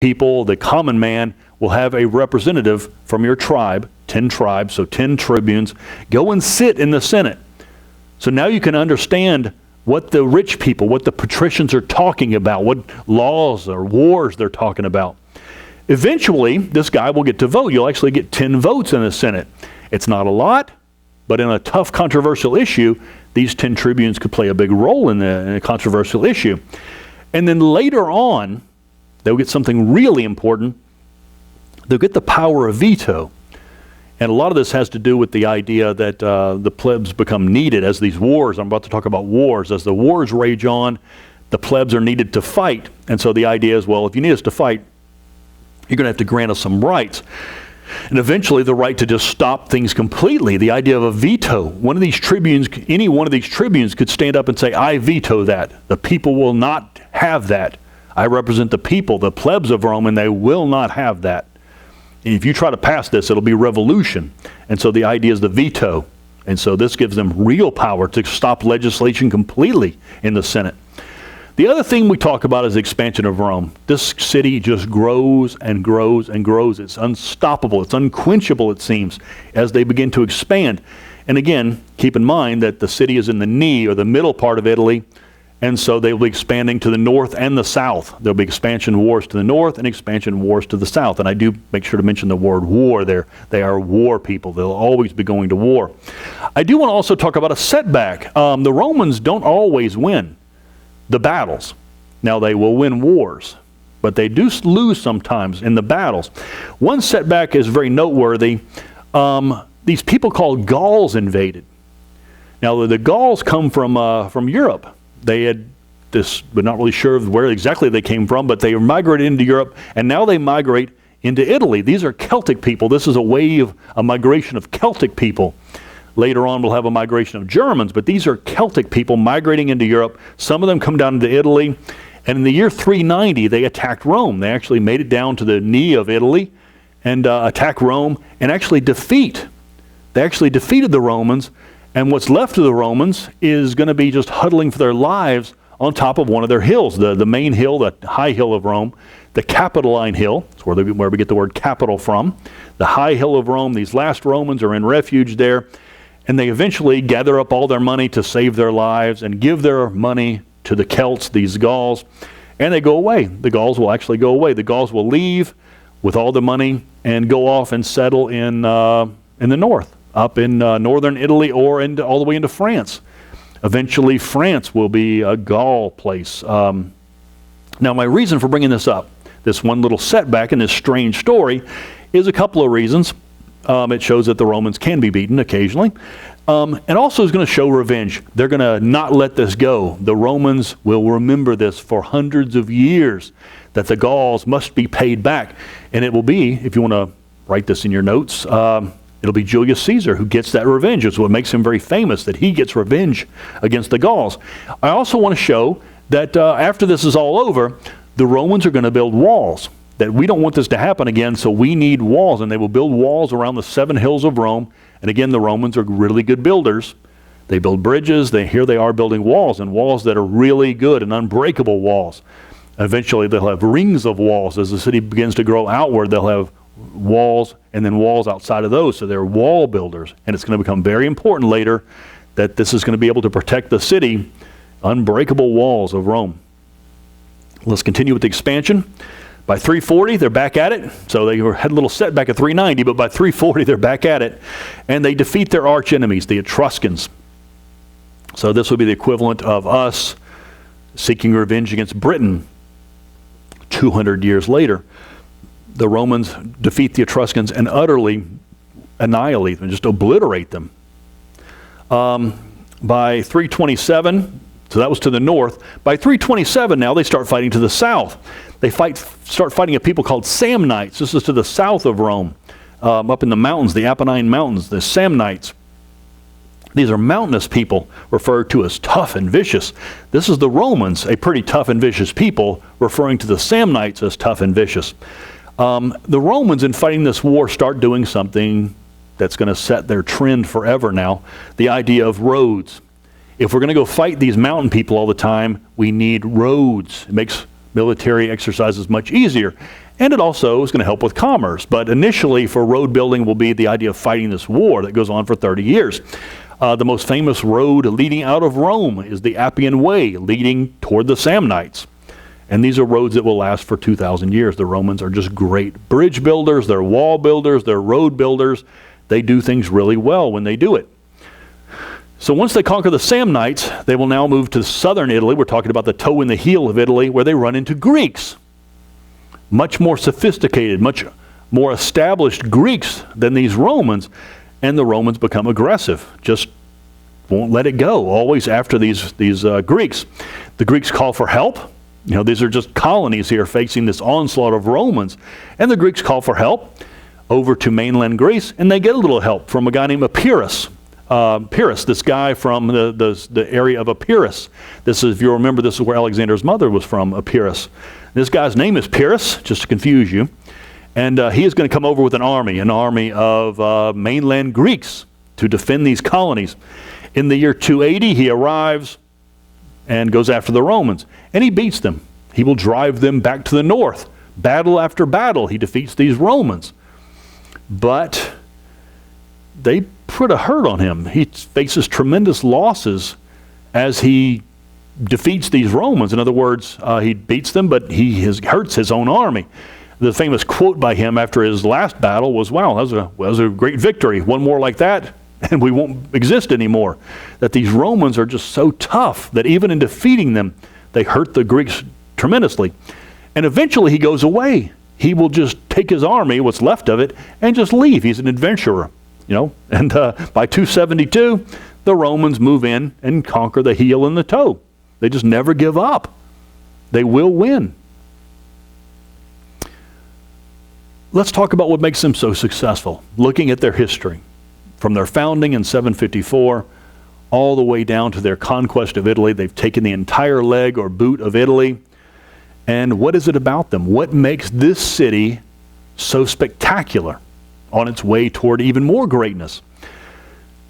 people, the common man, will have a representative from your tribe, 10 tribes, so 10 tribunes, go and sit in the Senate. So now you can understand what the rich people, what the patricians are talking about, what laws or wars they're talking about. Eventually, this guy will get to vote. You'll actually get 10 votes in the Senate. It's not a lot, but in a tough, controversial issue, these 10 tribunes could play a big role in a controversial issue. And then later on, they'll get something really important. They'll get the power of veto. And a lot of this has to do with the idea that the plebs become needed as these wars. I'm about to talk about wars. As the wars rage on, the plebs are needed to fight. And so the idea is, well, if you need us to fight, you're going to have to grant us some rights. And eventually the right to just stop things completely. The idea of a veto. One of these tribunes, any one of these tribunes could stand up and say, I veto that. The people will not have that. I represent the people, the plebs of Rome, and they will not have that. And if you try to pass this, it'll be revolution. And so the idea is the veto. And so this gives them real power to stop legislation completely in the Senate. The other thing we talk about is the expansion of Rome. This city just grows and grows and grows. It's unstoppable. It's unquenchable, it seems, as they begin to expand. And again, keep in mind that the city is in the knee or the middle part of Italy. And so they will be expanding to the north and the south. There'll be expansion wars to the north and expansion wars to the south. And I do make sure to mention the word war there. They are war people. They'll always be going to war. I do want to also talk about a setback. The Romans don't always win the battles. Now they will win wars, but they do lose sometimes in the battles. One setback is very noteworthy. These people called Gauls invaded. Now the Gauls come from Europe. They had this, we're not really sure where exactly they came from, but they migrated into Europe, and now they migrate into Italy. These are Celtic people. This is a migration of Celtic people. Later on, we'll have a migration of Germans, but these are Celtic people migrating into Europe. Some of them come down into Italy, and in the year 390, they attacked Rome. They actually made it down to the knee of Italy and attack Rome and actually defeated the Romans. And what's left of the Romans is going to be just huddling for their lives on top of one of their hills. The main hill, the high hill of Rome, the Capitoline Hill, that's where we get the word capital from. The high hill of Rome, these last Romans are in refuge there. And they eventually gather up all their money to save their lives and give their money to the Celts, these Gauls. And they go away. The Gauls will actually go away. The Gauls will leave with all the money and go off and settle in the north, up in northern Italy or all the way into France. Eventually, France will be a Gaul place. Now, my reason for bringing this up, this one little setback in this strange story, is a couple of reasons. It shows that the Romans can be beaten occasionally. And also is going to show revenge. They're going to not let this go. The Romans will remember this for hundreds of years, that the Gauls must be paid back. And it will be, if you want to write this in your notes, it'll be Julius Caesar who gets that revenge. It's what makes him very famous, that he gets revenge against the Gauls. I also want to show that after this is all over, the Romans are going to build walls. That we don't want this to happen again, so we need walls. And they will build walls around the 7 hills of Rome. And again, the Romans are really good builders. They build bridges. Here they are building walls, and walls that are really good and unbreakable walls. Eventually, they'll have rings of walls. As the city begins to grow outward, they'll have walls and then walls outside of those. So they're wall builders. And it's going to become very important later that this is going to be able to protect the city, unbreakable walls of Rome. Let's continue with the expansion. By 340, they're back at it. So they had a little setback at 390, but by 340, they're back at it. And they defeat their arch enemies, the Etruscans. So this would be the equivalent of us seeking revenge against Britain 200 years later. The Romans defeat the Etruscans and utterly annihilate them, just obliterate them. By 327, so that was to the north. By 327 now, they start fighting to the south. They start fighting a people called Samnites. This is to the south of Rome, up in the mountains, the Apennine Mountains, the Samnites. These are mountainous people referred to as tough and vicious. This is the Romans, a pretty tough and vicious people, referring to the Samnites as tough and vicious. The Romans, in fighting this war, start doing something that's going to set their trend forever now, the idea of roads. If we're going to go fight these mountain people all the time, we need roads. It makes military exercises much easier. And it also is going to help with commerce. But initially for road building will be the idea of fighting this war that goes on for 30 years. The most famous road leading out of Rome is the Appian Way, leading toward the Samnites. And these are roads that will last for 2,000 years. The Romans are just great bridge builders, they're wall builders, they're road builders. They do things really well when they do it. So once they conquer the Samnites, they will now move to southern Italy. We're talking about the toe and the heel of Italy, where they run into Greeks. Much more sophisticated, much more established Greeks than these Romans. And the Romans become aggressive, just won't let it go, always after these Greeks. The Greeks call for help. You know, these are just colonies here facing this onslaught of Romans. And the Greeks call for help over to mainland Greece, and they get a little help from a guy named Epirus. Pyrrhus, this guy from the area of Epirus. This is, if you remember, this is where Alexander's mother was from, Epirus. This guy's name is Pyrrhus, just to confuse you. And he is going to come over with an army of mainland Greeks to defend these colonies. In the year 280, he arrives and goes after the Romans. And he beats them. He will drive them back to the north. Battle after battle, he defeats these Romans. But they put a hurt on him. He faces tremendous losses as he defeats these Romans. In other words, he beats them, but he hurts his own army. The famous quote by him after his last battle was, "Wow, that was a great victory. One more like that, and we won't exist anymore." That these Romans are just so tough that even in defeating them, they hurt the Greeks tremendously. And eventually he goes away. He will just take his army, what's left of it, and just leave. He's an adventurer, you know. And by 272, the Romans move in and conquer the heel and the toe. They just never give up. They will win. Let's talk about what makes them so successful. Looking at their history, from their founding in 754 all the way down to their conquest of Italy. They've taken the entire leg or boot of Italy. And what is it about them? What makes this city so spectacular on its way toward even more greatness?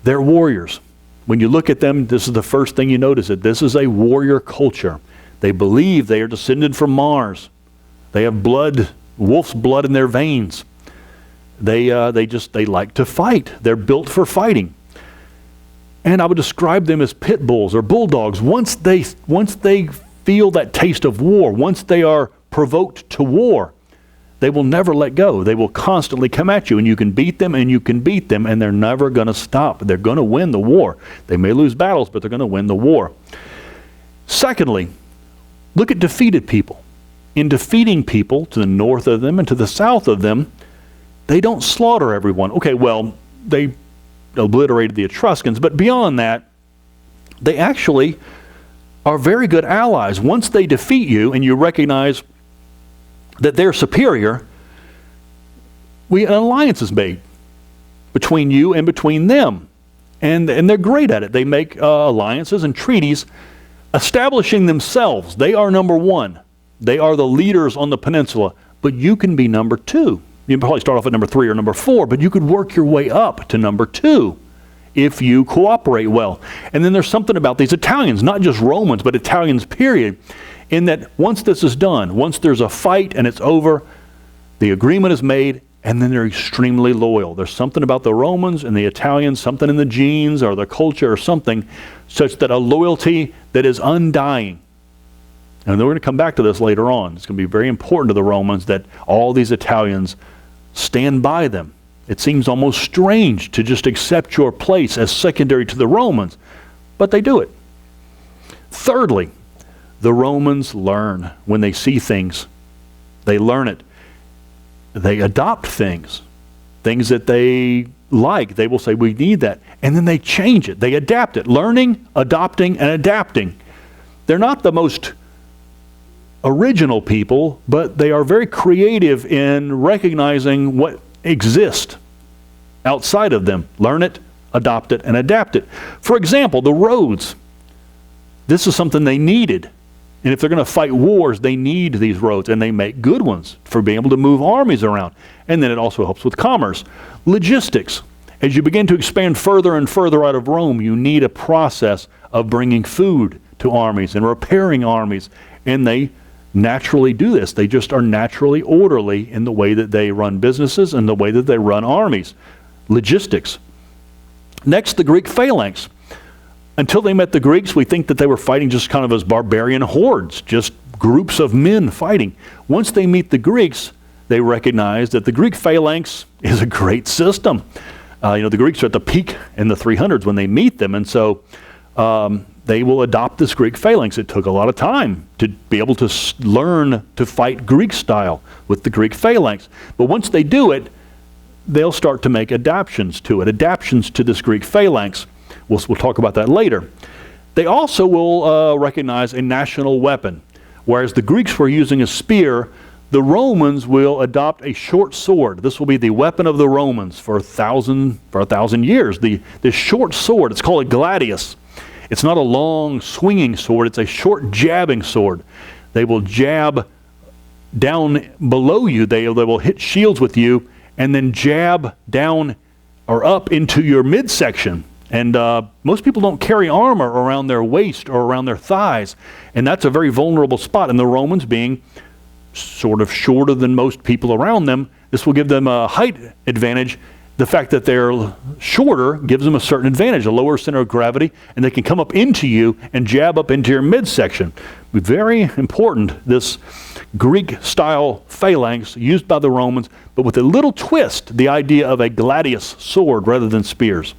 They're warriors. When you look at them, this is the first thing you notice, that this is a warrior culture. They believe they are descended from Mars. They have blood, wolf's blood in their veins. They like to fight. They're built for fighting. And I would describe them as pit bulls or bulldogs. Once they feel that taste of war, once they are provoked to war, they will never let go. They will constantly come at you, and you can beat them and you can beat them, and they're never going to stop. They're going to win the war. They may lose battles, but they're going to win the war. Secondly, look at defeated people. In defeating people to the north of them and to the south of them, they don't slaughter everyone. Okay, well, they obliterated the Etruscans, but beyond that, they actually are very good allies. Once they defeat you and you recognize that they're superior, an alliance is made between you and between them. And they're great at it. They make alliances and treaties establishing themselves. They are number one. They are the leaders on the peninsula, but you can be number two. You can probably start off at number 3 or number 4, but you could work your way up to number 2 if you cooperate well. And then there's something about these Italians, not just Romans, but Italians period, in that once this is done, once there's a fight and it's over, the agreement is made, and then they're extremely loyal. There's something about the Romans and the Italians, something in the genes or the culture or something, such that a loyalty that is undying. And we're going to come back to this later on. It's going to be very important to the Romans that all these Italians stand by them. It seems almost strange to just accept your place as secondary to the Romans, but they do it. Thirdly, the Romans learn when they see things. They learn it. They adopt things that they like. They will say, we need that. And then they change it. They adapt it. Learning, adopting, and adapting. They're not the most original people, but they are very creative in recognizing what exists outside of them. Learn it, adopt it, and adapt it. For example, the roads. This is something they needed. And if they're going to fight wars, they need these roads, and they make good ones for being able to move armies around. And then it also helps with commerce. Logistics. As you begin to expand further and further out of Rome, you need a process of bringing food to armies and repairing armies. And they naturally do this. They just are naturally orderly in the way that they run businesses and the way that they run armies. Logistics. Next, the Greek phalanx. Until they met the Greeks, we think that they were fighting just kind of as barbarian hordes, just groups of men fighting. Once they meet the Greeks, they recognize that the Greek phalanx is a great system. The Greeks are at the peak in the 300s when they meet them, and so they will adopt this Greek phalanx. It took a lot of time to be able to learn to fight Greek style with the Greek phalanx. But once they do it, they'll start to make adaptations to this Greek phalanx. We'll talk about that later. They also will recognize a national weapon. Whereas the Greeks were using a spear, the Romans will adopt a short sword. This will be the weapon of the Romans for a thousand years. This short sword, it's called a gladius. It's not a long swinging sword, it's a short jabbing sword. They will jab down below you, they will hit shields with you, and then jab down or up into your midsection. And most people don't carry armor around their waist or around their thighs, and that's a very vulnerable spot. And the Romans, being sort of shorter than most people around them, this will give them a height advantage. The fact that they're shorter gives them a certain advantage, a lower center of gravity, and they can come up into you and jab up into your midsection. Very important, this Greek-style phalanx used by the Romans, but with a little twist, the idea of a gladius sword rather than spears.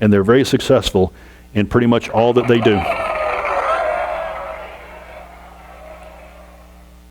And they're very successful in pretty much all that they do.